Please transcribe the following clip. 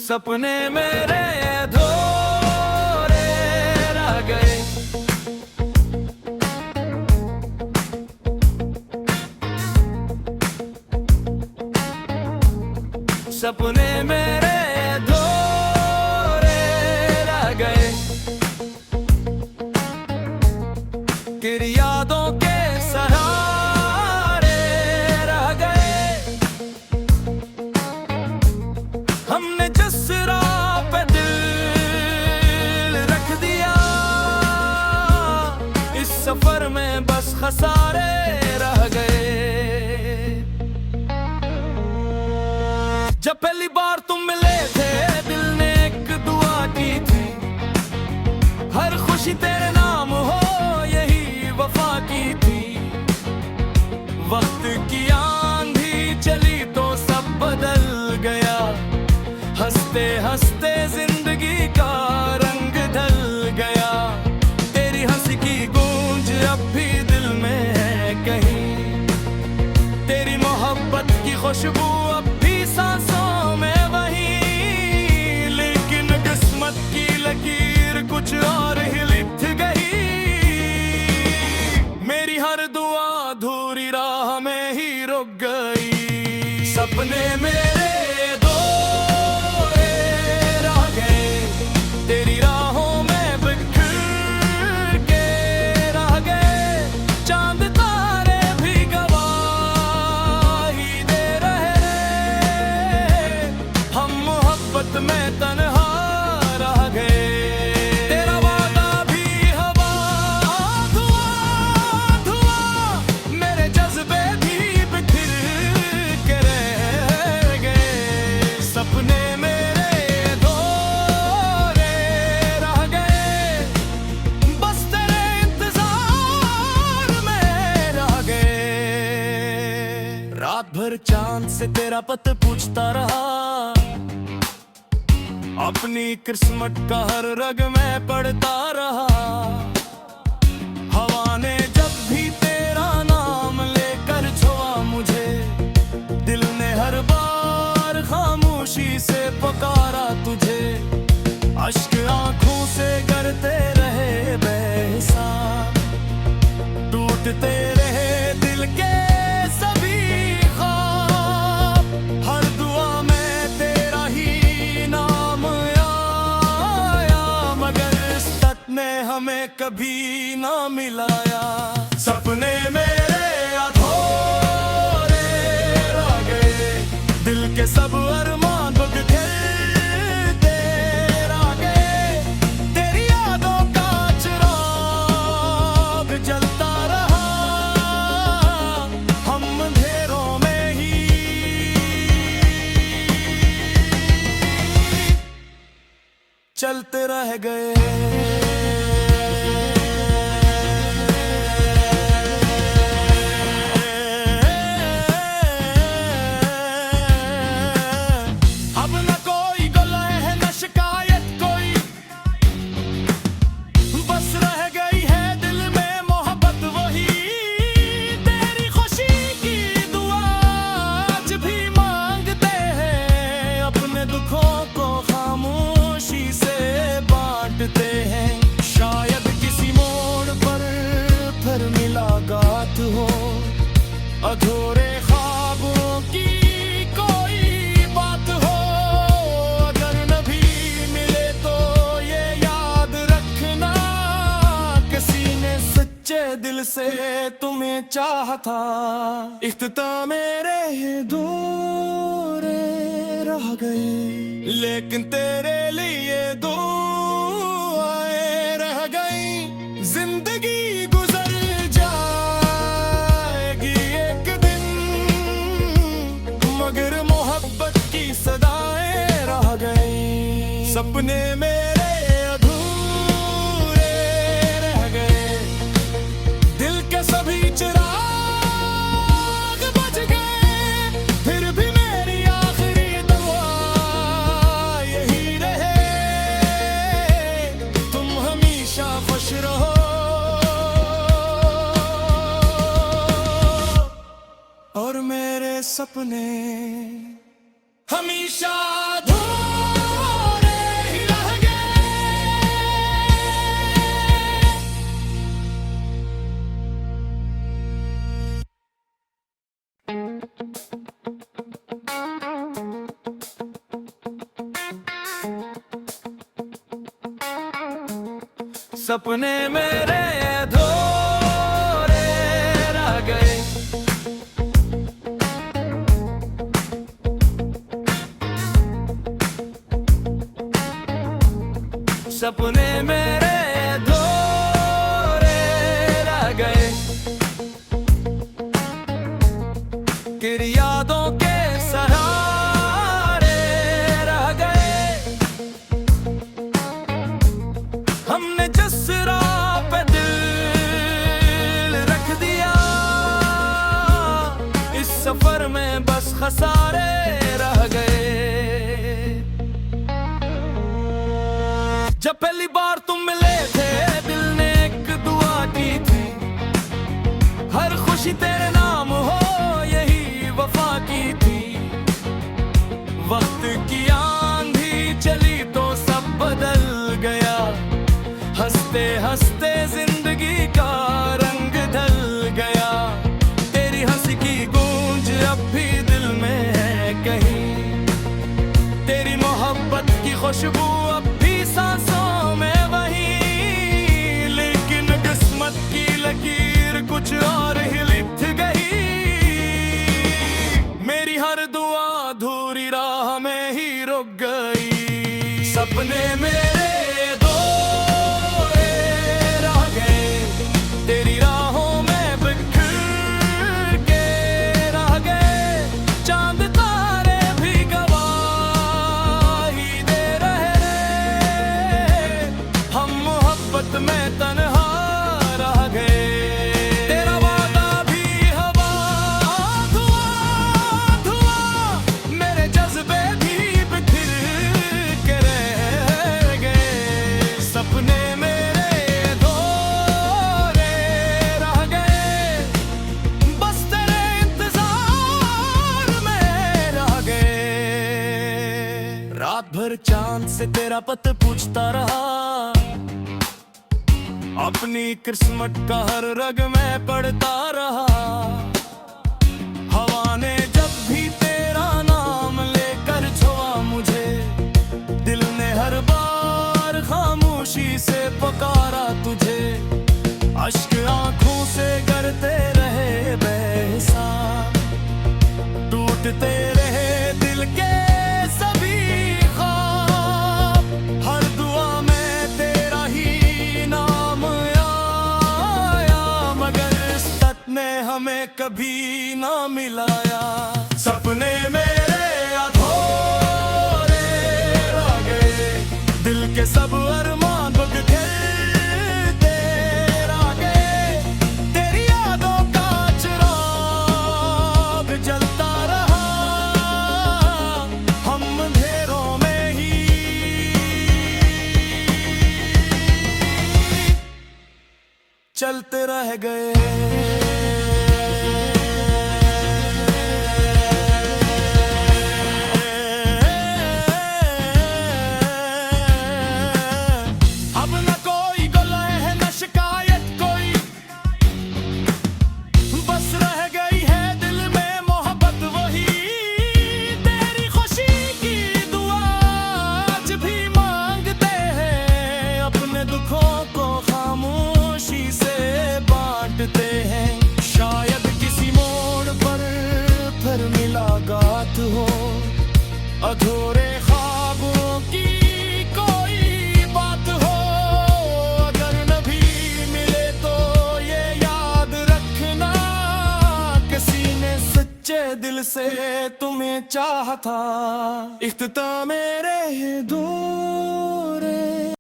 सपने मेरे अधूरे रह गए। सपने मेरे अधूरे रह गए। किर यादों के सहारे रह गए। हमने जिस राह पे दिल रख दिया, इस सफर में बस खसारे रह गए। जब पहली बार तुम मिले थे, दिल ने एक दुआ की थी, हर खुशी तेरे नाम हो यही वफा की थी। वक्त की आंधी चली तो सब बदल गया, हंसते हंसते जिंदगी का रंग ढल गया। तेरी हंसी की गूंज अब भी दिल में है कहीं, तेरी मोहब्बत की खुशबू अब भी सांसों में वही। लेकिन किस्मत की लकीर कुछ और ही लिख गई, मेरी हर दुआ अधूरी राह में ही रुक गई। सपने मेरे में तन्हा रह गए। तेरा वादा भी हवा धुआं धुआं, मेरे जज्बे भी बिखर के रह गए। सपने मेरे अधूरे रह गए, बस तेरे इंतजार में रह गए। रात भर चांद से तेरा पता पूछता रहा, अपनी किस्मत का हर रग में पढ़ता रहा। हवा ने जब भी तेरा नाम लेकर छुआ मुझे, दिल ने हर बार खामोशी से पुकारा तुझे। अश्क आंखों से गिरते रहे बेहिसाब, टूटते रहे दिल के सभी ख्वाब। हर दुआ में तेरा ही नाम आया, मगर सच ने हमें कभी ना मिलाया। सपने मेरे अधूरे रह गए, दिल के सब अरमान बिखरते रह गए। तेरी यादों का चिराग जलता रहा, हम अंधेरों में ही चलते रह गए। अब न कोई गला है न शिकायत कोई, बस रह गई है दिल में मोहब्बत वही। तेरी खुशी की दुआ आज भी मांगते हैं, अपने दुखों को खामोशी से बांटते हैं। शायद किसी मोड़ पर फिर मुलाकात हो, अधूरे ख्वाबों की कोई बात हो। अगर न भी मिले तो ये याद रखना, किसी ने सच्चे दिल से तुम्हें चाहा था। इख्तिताम मेरे दूरे रह गए, लेकिन तेरे लिए दुआएं रह गई। जिंदगी गुजर जाएगी एक दिन, मगर मोहब्बत की सदाएं रह गई। सपने मेरे अधूरे रह गए, दिल के सभी चिराग बुझ गए। फिर भी मेरी आखिरी दुआ यही रहे, तुम हमेशा खुश रहो और मेरे सपने हमेशा धूम सपने मेरे अधूरे रह गए। सपने मेरे अधूरे रह गए। किर यादों के सहारे रह गए। हमने जिस राह पे दिल रख दिया, इस सफर में बस खसारे रह गए। जब पहली बार तुम मिले थे, दिल ने एक दुआ की थी, हर खुशी तेरे नाम हो यही वफा की थी। वक्त की आंधी चली तो सब बदल गया, हंसते हंसते जिंदगी का रंग ढल गया। तेरी हंसी की गूंज अब भी दिल में है कहीं, तेरी मोहब्बत की खुशबू अब भी सांसों में वही। लेकिन किस्मत की लकीर कुछ और ही लिख गई, मेरी हर दुआ अधूरी राह में ही रुक गई। सपने मेरे अधूरे रह गए, तेरी राहों में बिखर के रह गए। चांद तारे भी गवाही दे रहे, हम मोहब्बत में तन्हा रह गए। तेरा वादा भी हवा धुआं धुआं, मेरे जज्बे भी बिखर के रह गए। सपने मेरे अधूरे रह गए, बस तेरे इंतजार में रह गए। रात भर चांद से तेरा पता पूछता रहा, अपनी किस्मत का हर रग में पढ़ता रहा। हवा ने जब भी तेरा नाम लेकर छुआ मुझे, दिल ने हर बार खामोशी से पुकारा तुझे। अश्क आंखों से गिरते रहे बेहिसाब, टूटते रहे दिल के सभी ख्वाब। हर दुआ में तेरा ही नाम आया, मगर सच ने हमें कभी ना मिलाया। सपने मेरे अधूरे रह गए, दिल के सब अरमान बुझते रह गए। तेरी यादों का चिराग जलता रहा, हम अंधेरों में ही चलते रह गए। अब न कोई गला है न शिकायत कोई, बस रह गई है दिल में मोहब्बत वही। तेरी खुशी की दुआ आज भी मांगते हैं, अपने दुखों को खामोशी से बांटते हैं। शायद किसी मोड़ पर फिर मुलाकात हो, अधूरे ख्वाबों की कोई बात हो। अगर न भी मिले तो ये याद रखना, किसी ने सच्चे दिल से तुम्हें चाहा था। इख्तिताम मेरे दूर